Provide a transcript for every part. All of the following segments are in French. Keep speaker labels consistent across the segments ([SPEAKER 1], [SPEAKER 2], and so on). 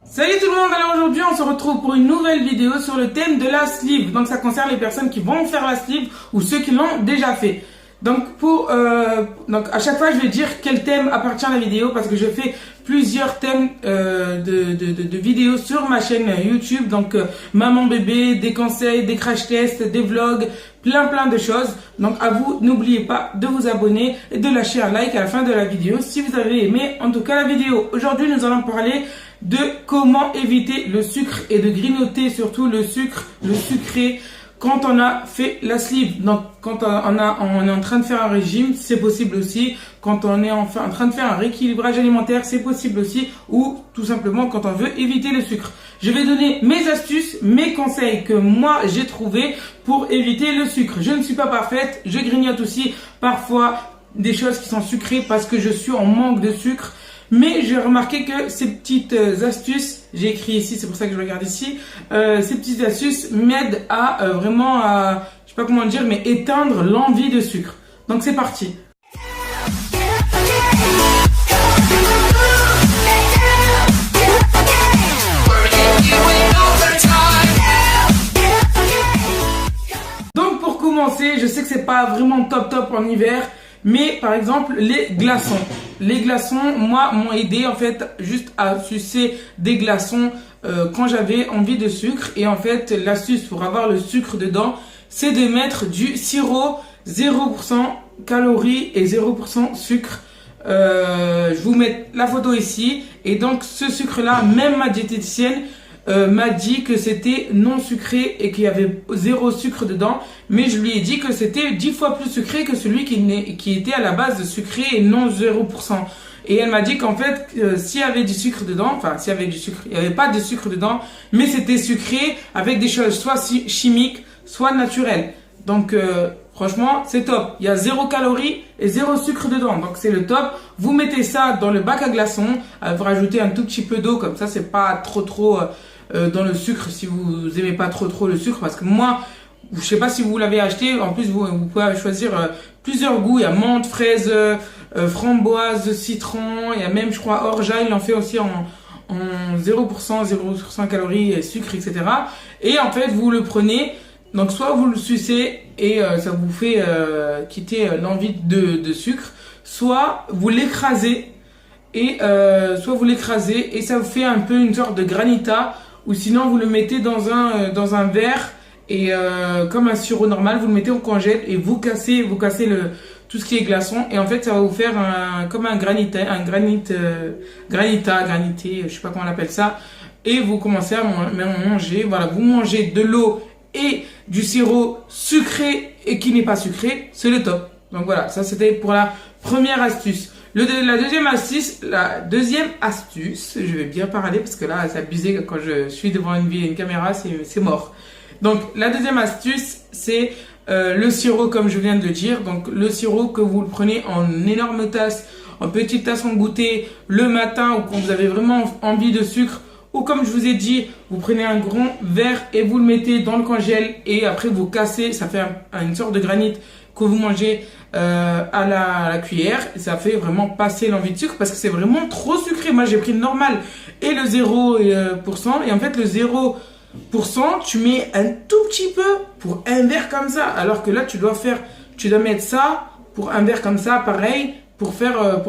[SPEAKER 1] Salut tout le monde, alors aujourd'hui on se retrouve pour une nouvelle vidéo sur le thème de la sleeve. Donc ça concerne les personnes qui vont faire la sleeve ou ceux qui l'ont déjà fait. Donc à chaque fois je vais dire quel thème appartient à la vidéo parce que je fais plusieurs thèmes de vidéos sur ma chaîne YouTube. Donc maman bébé, des conseils, des crash tests, des vlogs, plein de choses. Donc à vous, n'oubliez pas de vous abonner et de lâcher un like à la fin de la vidéo si vous avez aimé en tout cas la vidéo. Aujourd'hui nous allons parler de comment éviter le sucre et de grignoter surtout le sucré quand on a fait la sleeve. Donc quand on est en train de faire un régime, c'est possible aussi. Quand on est en train de faire un rééquilibrage alimentaire, c'est possible aussi. Ou tout simplement quand on veut éviter le sucre. Je vais donner mes astuces, mes conseils que moi j'ai trouvé pour éviter le sucre. Je ne suis pas parfaite, je grignote aussi parfois des choses qui sont sucrées parce que je suis en manque de sucre. Mais j'ai remarqué que ces petites astuces, j'ai écrit ici, c'est pour ça que je regarde ici, ces petites astuces m'aident à je sais pas comment dire, mais éteindre l'envie de sucre. Donc c'est parti. Donc pour commencer, je sais que c'est pas vraiment top en hiver, mais par exemple les glaçons. Les glaçons, moi, m'ont aidé en fait juste à sucer des glaçons quand j'avais envie de sucre. Et en fait, l'astuce pour avoir le sucre dedans, c'est de mettre du sirop 0% calories et 0% sucre. Je vous mets la photo ici. Et donc ce sucre-là, même ma diététicienne m'a dit que c'était non sucré et qu'il y avait 0 sucre dedans, mais je lui ai dit que c'était 10 fois plus sucré que celui qui était à la base sucré et non 0%. Et elle m'a dit qu'en fait, s'il y avait du sucre dedans, enfin s'il y avait du sucre, il n'y avait pas de sucre dedans, mais c'était sucré avec des choses soit chimiques, soit naturelles. Donc franchement, c'est top. Il y a 0 calories et 0 sucre dedans. Donc c'est le top. Vous mettez ça dans le bac à glaçons. Vous rajoutez un tout petit peu d'eau. Comme ça, c'est pas trop dans le sucre si vous aimez pas trop le sucre. Parce que moi, je sais pas si vous l'avez acheté. En plus, vous pouvez choisir plusieurs goûts. Il y a menthe, fraise, framboise, citron. Il y a même, je crois, orgeat. Il en fait aussi en 0% calories, et sucre, etc. Et en fait, vous le prenez. Donc soit vous le sucez et ça vous fait quitter l'envie de sucre, soit vous l'écrasez et ça vous fait un peu une sorte de granita, ou sinon vous le mettez dans un verre et comme un sirop normal, vous le mettez au congèle et vous cassez tout ce qui est glaçon, et en fait ça va vous faire comme un granité, je sais pas comment on appelle ça, et vous commencez à manger. Voilà, vous mangez de l'eau et du sirop sucré et qui n'est pas sucré, c'est le top. Donc voilà, ça c'était pour la première astuce. La deuxième astuce, je vais bien parler parce que là c'est abusé quand je suis devant une caméra, c'est mort. Donc la deuxième astuce, c'est le sirop, comme je viens de le dire. Donc le sirop, que vous le prenez en énorme tasse, en petite tasse en goûter le matin, ou quand vous avez vraiment envie de sucre. Ou comme je vous ai dit, vous prenez un grand verre et vous le mettez dans le congèle et après vous cassez, ça fait une sorte de granit que vous mangez à la cuillère, et ça fait vraiment passer l'envie de sucre parce que c'est vraiment trop sucré. Moi j'ai pris le normal et le 0%, et en fait le 0%, tu mets un tout petit peu pour un verre comme ça, alors que là tu dois mettre ça pour un verre comme ça, pareil, pour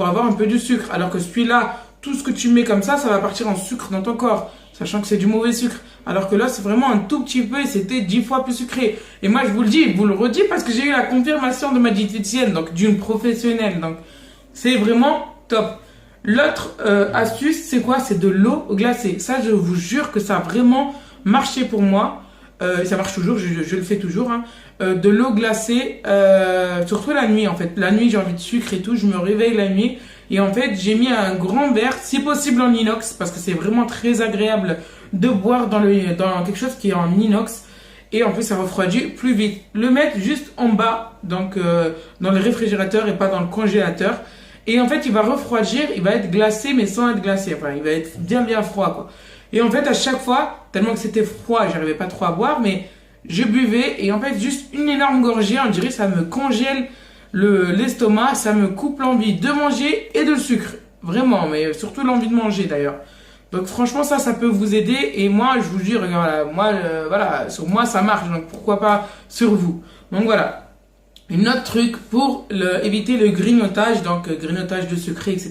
[SPEAKER 1] avoir un peu de sucre, alors que celui-là, tout ce que tu mets comme ça va partir en sucre dans ton corps, sachant que c'est du mauvais sucre. Alors que là, c'est vraiment un tout petit peu et c'était 10 fois plus sucré. Et moi, je vous le dis, vous le redis parce que j'ai eu la confirmation de ma diététicienne, donc d'une professionnelle. Donc, c'est vraiment top. L'autre astuce, c'est quoi? C'est de l'eau glacée. Ça, je vous jure que ça a vraiment marché pour moi. Ça marche toujours, je le fais toujours. Hein. De l'eau glacée, surtout la nuit en fait. La nuit, j'ai envie de sucre et tout, je me réveille la nuit. Et en fait, j'ai mis un grand verre, si possible en inox, parce que c'est vraiment très agréable de boire dans quelque chose qui est en inox. Et en plus, ça refroidit plus vite. Le mettre juste en bas, donc dans le réfrigérateur et pas dans le congélateur. Et en fait, il va refroidir, il va être glacé, mais sans être glacé. Enfin, il va être bien froid, quoi. Et en fait, à chaque fois, tellement que c'était froid, j'arrivais pas trop à boire, mais je buvais. Et en fait, juste une énorme gorgée, on dirait, ça me congèle l'estomac, ça me coupe l'envie de manger et de sucre. Vraiment, mais surtout l'envie de manger d'ailleurs. Donc franchement ça peut vous aider et moi je vous jure, voilà, moi voilà, sur moi ça marche, donc pourquoi pas sur vous. Donc voilà. Un autre truc pour éviter le grignotage, donc grignotage de sucré, etc.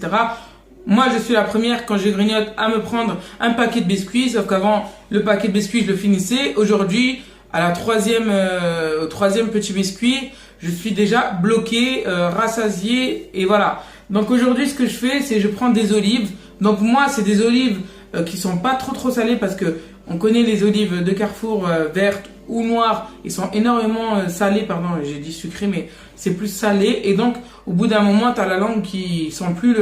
[SPEAKER 1] Moi, je suis la première quand je grignote à me prendre un paquet de biscuits, sauf qu'avant, le paquet de biscuits, je le finissais. Aujourd'hui, à la au troisième petit biscuit, je suis déjà bloqué, rassasié, et voilà. Donc aujourd'hui, ce que je fais, c'est je prends des olives. Donc moi, c'est des olives qui sont pas trop salées parce que on connaît les olives de Carrefour vertes ou noires, ils sont énormément salés, pardon, j'ai dit sucré, mais c'est plus salé. Et donc, au bout d'un moment, tu as la langue qui sent plus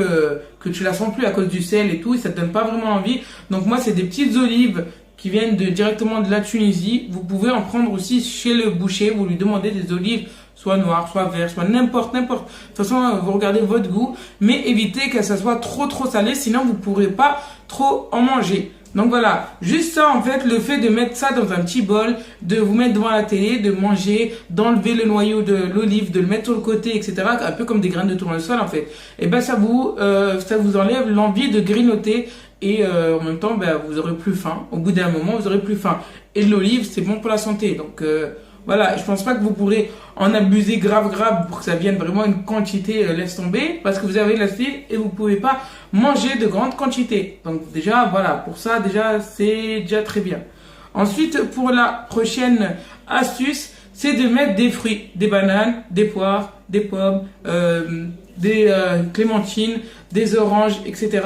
[SPEAKER 1] que tu la sens plus à cause du sel et tout, et ça te donne pas vraiment envie. Donc moi, c'est des petites olives qui viennent directement de la Tunisie. Vous pouvez en prendre aussi chez le boucher, vous lui demandez des olives soit noires, soit vertes, soit n'importe. De toute façon, vous regardez votre goût, mais évitez que ça soit trop salé, sinon vous pourrez pas trop en manger. Donc voilà, juste ça en fait, le fait de mettre ça dans un petit bol, de vous mettre devant la télé, de manger, d'enlever le noyau de l'olive, de le mettre sur le côté, etc. Un peu comme des graines de tournesol en fait. Et ben ça vous enlève l'envie de grignoter et en même temps vous aurez plus faim. Au bout d'un moment, vous aurez plus faim. Et l'olive, c'est bon pour la santé. Donc voilà, je pense pas que vous pourrez en abuser grave pour que ça vienne vraiment une quantité laisse tomber parce que vous avez l'acide et vous pouvez pas manger de grandes quantités. Donc déjà voilà, pour ça déjà c'est déjà très bien. Ensuite pour la prochaine astuce, c'est de mettre des fruits, des bananes, des poires, des pommes, des clémentines, des oranges, etc.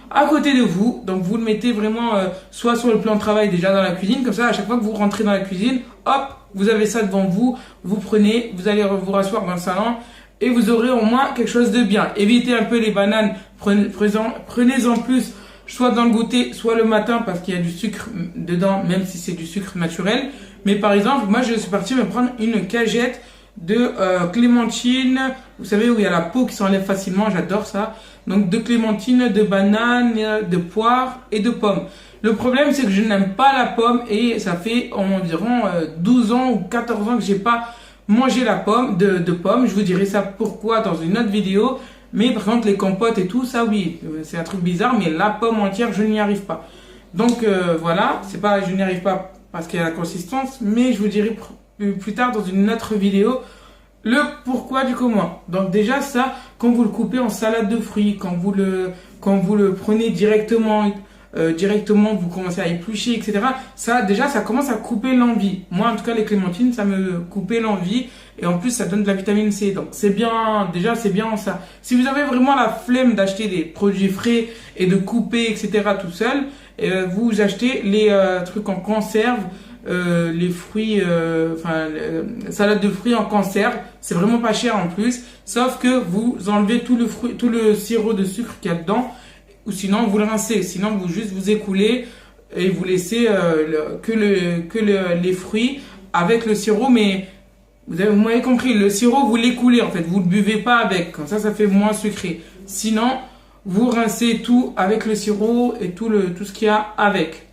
[SPEAKER 1] à côté de vous. Donc vous le mettez vraiment soit sur le plan de travail déjà dans la cuisine, comme ça à chaque fois que vous rentrez dans la cuisine, hop, vous avez ça devant vous, vous prenez, vous allez vous rasseoir dans le salon et vous aurez au moins quelque chose de bien. Évitez un peu les bananes, prenez-en plus, soit dans le goûter, soit le matin parce qu'il y a du sucre dedans, même si c'est du sucre naturel. Mais par exemple, moi je suis parti me prendre une cagette de clémentine, vous savez où il y a la peau qui s'enlève facilement, j'adore ça. Donc de clémentine, de banane, de poire et de pommes. Le problème c'est que je n'aime pas la pomme et ça fait environ 12 ans ou 14 ans que j'ai pas mangé la pomme, de pomme. Je vous dirai ça pourquoi dans une autre vidéo. Mais par contre les compotes et tout, ça oui, c'est un truc bizarre, mais la pomme entière je n'y arrive pas. Donc voilà, c'est pas je n'y arrive pas parce qu'il y a la consistance, mais je vous dirai plus tard dans une autre vidéo le pourquoi du comment. Donc déjà ça, quand vous le coupez en salade de fruits, quand vous le prenez directement, vous commencez à éplucher, etc. Ça déjà ça commence à couper l'envie. Moi en tout cas les clémentines ça me coupait l'envie et en plus ça donne de la vitamine C. Donc c'est bien, déjà c'est bien ça. Si vous avez vraiment la flemme d'acheter des produits frais et de couper, etc. tout seul, vous achetez les trucs en conserve. Les fruits, salade de fruits en conserve, c'est vraiment pas cher en plus, sauf que vous enlevez tout le sirop de sucre qu'il y a dedans, ou sinon vous le rincez, sinon vous écoulez et vous laissez les fruits avec le sirop, mais vous m'avez compris, le sirop vous l'écoulez en fait, vous le buvez pas avec, comme ça fait moins sucré. Sinon vous rincez tout avec le sirop et tout ce qu'il y a avec.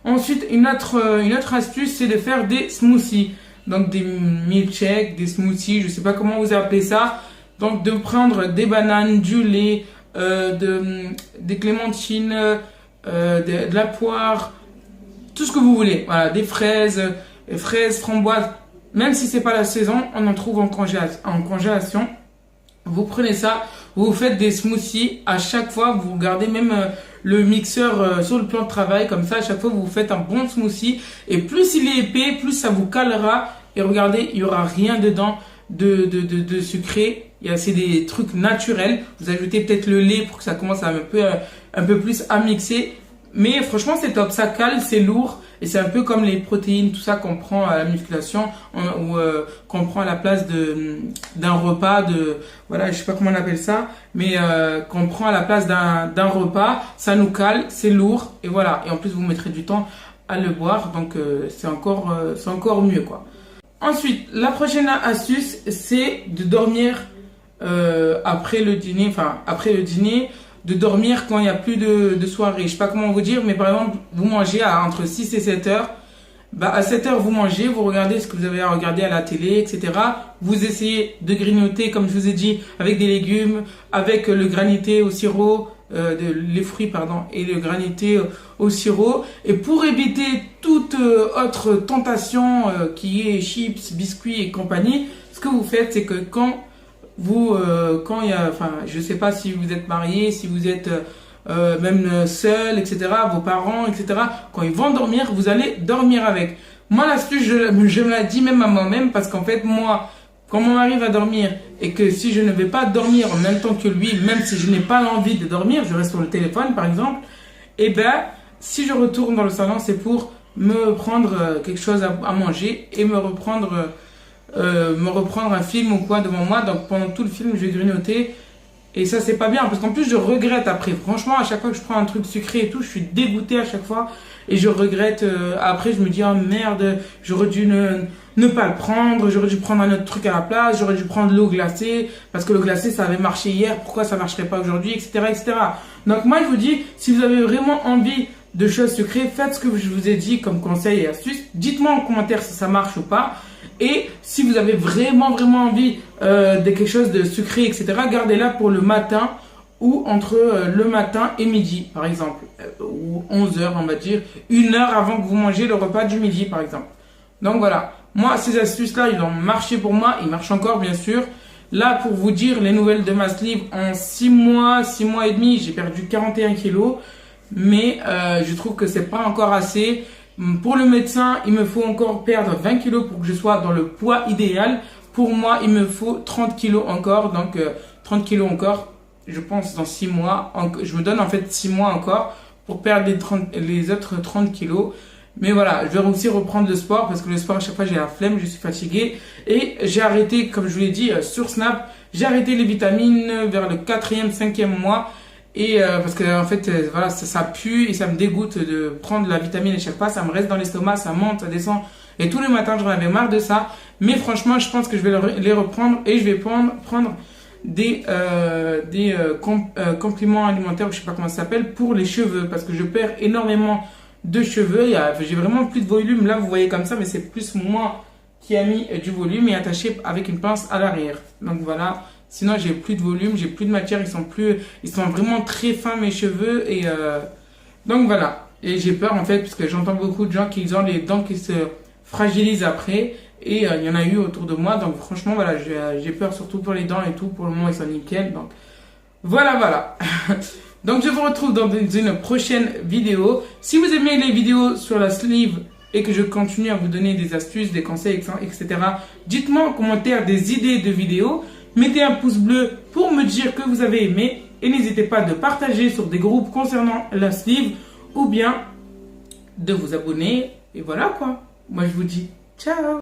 [SPEAKER 1] Ensuite, une autre astuce, c'est de faire des smoothies. Donc des milkshakes, des smoothies, je sais pas comment vous appelez ça. Donc de prendre des bananes, du lait, des clémentines, de la poire, tout ce que vous voulez. Voilà, des fraises, framboises. Même si c'est pas la saison, on en trouve en congélation. Vous prenez ça, vous faites des smoothies. À chaque fois, vous gardez même le mixeur sur le plan de travail. Comme ça, à chaque fois, vous faites un bon smoothie. Et plus il est épais, plus ça vous calera. Et regardez, il y aura rien dedans de sucré. C'est des trucs naturels. Vous ajoutez peut-être le lait pour que ça commence à un peu plus à mixer. Mais franchement, c'est top. Ça cale, c'est lourd. Et c'est un peu comme les protéines, tout ça qu'on prend à la musculation ou qu'on prend à la place d'un repas voilà, je sais pas comment on appelle ça, mais qu'on prend à la place d'un repas. Ça nous cale, c'est lourd et voilà. Et en plus, vous mettrez du temps à le boire, donc c'est encore mieux quoi. Ensuite, la prochaine astuce, c'est de dormir après le dîner, de dormir quand il n'y a plus de soirée. Je sais pas comment vous dire, mais par exemple, vous mangez entre 6 et 7 heures. À 7 heures, vous mangez, vous regardez ce que vous avez à regarder à la télé, etc. Vous essayez de grignoter, comme je vous ai dit, avec des légumes, avec le granité au sirop, les fruits pardon, et le granité au sirop. Et pour éviter toute autre tentation qui est chips, biscuits et compagnie, ce que vous faites, c'est que quand quand il y a, enfin, je sais pas si vous êtes marié, si vous êtes même seul, etc., vos parents, etc., quand ils vont dormir, vous allez dormir avec. Moi, l'astuce, je me la dis même à moi-même parce qu'en fait, moi, quand mon mari va dormir et que si je ne vais pas dormir en même temps que lui, même si je n'ai pas l'envie de dormir, je reste sur le téléphone, par exemple, et ben, si je retourne dans le salon, c'est pour me prendre quelque chose à manger et me reprendre un film ou quoi devant moi. Donc pendant tout le film, je vais grignoter. Et ça, c'est pas bien parce qu'en plus, je regrette après. Franchement, à chaque fois que je prends un truc sucré et tout, je suis dégoûté à chaque fois. Et je regrette. Après, je me dis, oh merde, j'aurais dû ne pas le prendre. J'aurais dû prendre un autre truc à la place. J'aurais dû prendre l'eau glacée. Parce que l'eau glacée, ça avait marché hier. Pourquoi ça marcherait pas aujourd'hui, etc., etc. Donc moi, je vous dis, si vous avez vraiment envie de choses sucrées, faites ce que je vous ai dit comme conseil et astuce. Dites-moi en commentaire si ça marche ou pas. Et si vous avez vraiment envie de quelque chose de sucré, etc., gardez-la pour le matin ou entre le matin et midi, par exemple. Ou 11 heures, on va dire. 1 heure avant que vous mangez le repas du midi, par exemple. Donc voilà. Moi, ces astuces-là, ils ont marché pour moi. Ils marchent encore, bien sûr. Là, pour vous dire, les nouvelles de ma sleeve, en 6 mois et demi, j'ai perdu 41 kilos. Mais je trouve que c'est pas encore assez. Pour le médecin, il me faut encore perdre 20 kilos pour que je sois dans le poids idéal. Pour moi, il me faut 30 kilos encore. Donc 30 kilos encore, je pense dans 6 mois. Je me donne en fait 6 mois encore pour perdre les autres 30 kilos. Mais voilà, je vais aussi reprendre le sport parce que le sport, à chaque fois, j'ai la flemme, je suis fatigué. Et j'ai arrêté, comme je vous l'ai dit, sur Snap, j'ai arrêté les vitamines vers le 4e, 5e mois. Et parce que en fait, voilà, ça pue et ça me dégoûte de prendre la vitamine à chaque fois. Ça me reste dans l'estomac, ça monte, ça descend. Et tous les matins, j'en avais marre de ça. Mais franchement, je pense que je vais les reprendre et je vais prendre des compléments alimentaires, je sais pas comment ça s'appelle, pour les cheveux. Parce que je perds énormément de cheveux. J'ai vraiment plus de volume. Là, vous voyez comme ça, mais c'est plus moi qui a mis du volume et attaché avec une pince à l'arrière. Donc voilà. Sinon, j'ai plus de volume, j'ai plus de matière, ils sont vraiment très fins mes cheveux et donc voilà. Et j'ai peur en fait parce que j'entends beaucoup de gens qui ont les dents qui se fragilisent après et il y en a eu autour de moi. Donc franchement, voilà, j'ai peur surtout pour les dents et tout. Pour le moment, ils sont nickel. Donc voilà. Donc je vous retrouve dans une prochaine vidéo. Si vous aimez les vidéos sur la sleeve et que je continue à vous donner des astuces, des conseils, etc., dites-moi en commentaire des idées de vidéos. Mettez un pouce bleu pour me dire que vous avez aimé et n'hésitez pas de partager sur des groupes concernant la sleeve ou bien de vous abonner et voilà quoi. Moi je vous dis ciao.